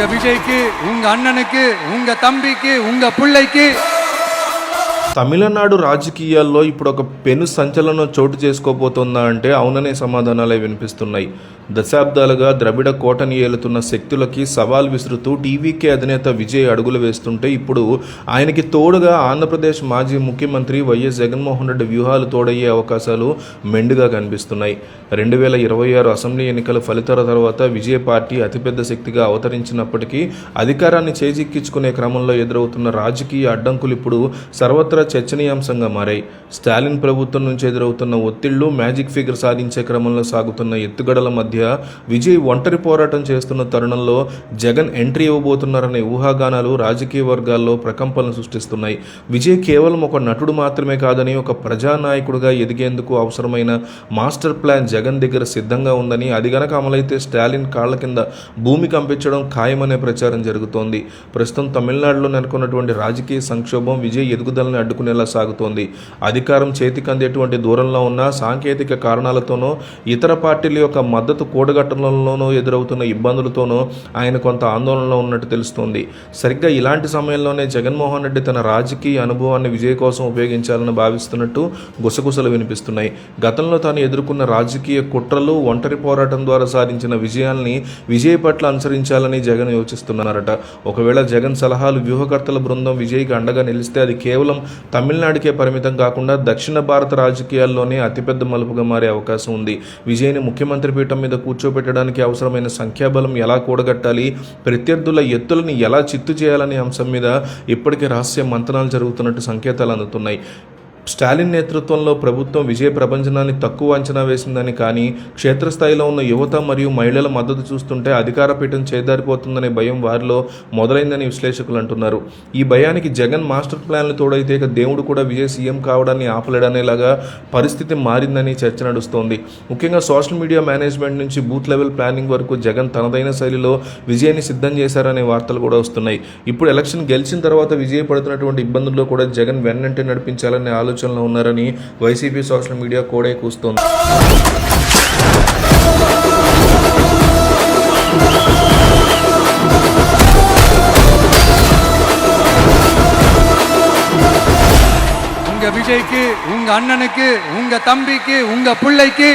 உங்க விஜய்க்கு, உங்க அண்ணனுக்கு, உங்க தம்பிக்கு, உங்க பிள்ளைக்கு. తమిళనాడు రాజకీయాల్లో ఇప్పుడు ఒక పెను సంచలనం చోటు చేసుకోబోతుందా అంటే అవుననే సమాధానాలే వినిపిస్తున్నాయి. దశాబ్దాలుగా ద్రవిడ కోటని ఏలుతున్న శక్తులకి సవాల్ విసురుతూ టీవీకే అధినేత విజయ్ అడుగులు వేస్తుంటే ఇప్పుడు ఆయనకి తోడుగా ఆంధ్రప్రదేశ్ మాజీ ముఖ్యమంత్రి వైఎస్ జగన్మోహన్ రెడ్డి వ్యూహాలు తోడయ్యే అవకాశాలు మెండుగా కనిపిస్తున్నాయి. 2026 అసెంబ్లీ ఎన్నికల ఫలితాల తర్వాత విజయ్ పార్టీ అతిపెద్ద శక్తిగా అవతరించినప్పటికీ అధికారాన్ని చేజిక్కించుకునే క్రమంలో ఎదురవుతున్న రాజకీయ అడ్డంకులు ఇప్పుడు సర్వత్రా చర్చనీయాంశంగా మారాయి. స్టాలిన్ ప్రభుత్వం నుంచి ఎదురవుతున్న ఒత్తిళ్లు, మ్యాజిక్ ఫిగర్ సాధించే క్రమంలో సాగుతున్న ఎత్తుగడల మధ్య విజయ్ ఒంటరి పోరాటం చేస్తున్న తరుణంలో జగన్ ఎంట్రీ ఇవ్వబోతున్నారనే ఊహాగానాలు రాజకీయ వర్గాల్లో ప్రకంపనలు సృష్టిస్తున్నాయి. విజయ్ కేవలం ఒక నటుడు మాత్రమే కాదని, ఒక ప్రజానాయకుడిగా ఎదిగేందుకు అవసరమైన మాస్టర్ ప్లాన్ జగన్ దగ్గర సిద్ధంగా ఉందని, అది గనక అమలైతే స్టాలిన్ కాళ్ల కింద భూమి కంపించడం ఖాయమనే ప్రచారం జరుగుతోంది. ప్రస్తుతం తమిళనాడులో నెలకొన్నటువంటి రాజకీయ సంక్షోభం విజయ్ ఎదుగుదలని అడ్డుకునేలా సాగుతోంది. అధికారం చేతికి అందేటువంటి దూరంలో ఉన్న సాంకేతిక కారణాలతోనో, ఇతర పార్టీల యొక్క మద్దతు కూడగట్టడంలోనో ఎదురవుతున్న ఇబ్బందులతోనో ఆయన కొంత ఆందోళనలో ఉన్నట్టు తెలుస్తోంది. సరిగ్గా ఇలాంటి సమయంలోనే జగన్మోహన్ రెడ్డి తన రాజకీయ అనుభవాన్ని విజయ్ కోసం ఉపయోగించాలని భావిస్తున్నట్టు గుసగుసలు వినిపిస్తున్నాయి. గతంలో తాను ఎదుర్కొన్న రాజకీయ కుట్రలు, ఒంటరి పోరాటం ద్వారా సాధించిన విజయాల్ని విజయ్ పట్ల అనుసరించాలని జగన్ యోచిస్తున్నారట. ఒకవేళ జగన్ సలహాలు, వ్యూహకర్తల బృందం విజయ్కి అండగా నిలిస్తే అది కేవలం తమిళనాడుకే పరిమితం కాకుండా దక్షిణ భారత రాజకీయాల్లోనే అతిపెద్ద మలుపుగా మారే అవకాశం ఉంది. విజయ్ని ముఖ్యమంత్రి పీఠం మీద కూర్చోబెట్టడానికి అవసరమైన సంఖ్యాబలం ఎలా కూడగట్టాలి, ప్రత్యర్థుల ఎత్తులను ఎలా చిత్తు చేయాలనే అంశం మీద ఇప్పటికే రహస్య మంతనాలు జరుగుతున్నట్టు సంకేతాలు అందుతున్నాయి. స్టాలిన్ నేతృత్వంలో ప్రభుత్వం విజయ ప్రభంజనాన్ని తక్కువ అంచనా వేసిందని, కానీ క్షేత్రస్థాయిలో ఉన్న యువత మరియు మహిళల మద్దతు చూస్తుంటే అధికార పీఠం చేదారిపోతుందనే భయం వారిలో మొదలైందని విశ్లేషకులు అంటున్నారు. ఈ భయానికి జగన్ మాస్టర్ ప్లాన్లు తోడైతే ఇక దేవుడు కూడా విజయ్ సీఎం కావడాన్ని ఆపలేడనేలాగా పరిస్థితి మారిందని చర్చ నడుస్తోంది. ముఖ్యంగా సోషల్ మీడియా మేనేజ్మెంట్ నుంచి బూత్ లెవెల్ ప్లానింగ్ వరకు జగన్ తనదైన శైలిలో విజయ్ని సిద్ధం చేశారనే వార్తలు కూడా వస్తున్నాయి. ఇప్పుడు ఎలక్షన్ గెలిచిన తర్వాత విజయ్ పడుతున్నటువంటి ఇబ్బందుల్లో కూడా జగన్ వెన్నంటే నడిపించాలనే ఆలోచనలో ఉన్నారని వైసీపీ సోషల్ మీడియా కోడే కూస్తోంది. உங்க விஜய்க்கு, உங்க அண்ணனுக்கு, உங்க தம்பிக்கு, உங்க பிள்ளைக்கு.